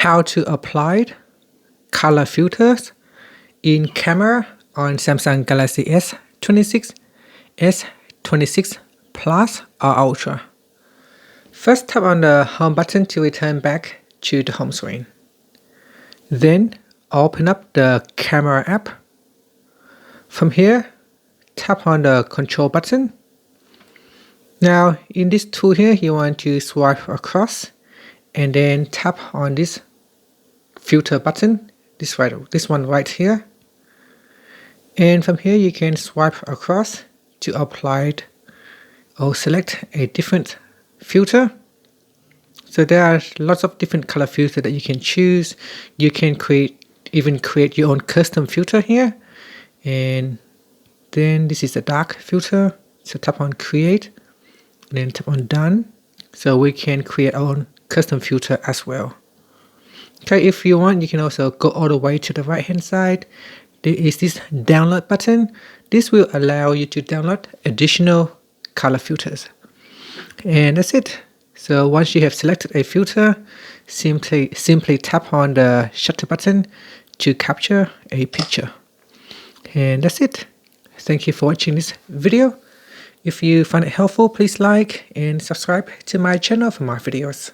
how to apply color filters in camera on Samsung Galaxy S26, S26 Plus or Ultra. First, tap on the home button to return back to the home screen. Then open up the camera app. From here, tap on the control button. Now in this tool here, you want to swipe across and then tap on this filter button, this one right here. And from here you can swipe across to apply or select a different filter. So there are lots of different color filters that you can choose. You can even create your own custom filter here. And then this is the dark filter. So tap on create and then tap on done. So we can create our own custom filter as well. Okay, if you want, you can also go all the way to the right hand side. There is this download button. This will allow you to download additional color filters. And that's it. So once you have selected a filter, simply tap on the shutter button to capture a picture. And that's it. Thank you for watching this video. If you find it helpful, please like and subscribe to my channel for more videos.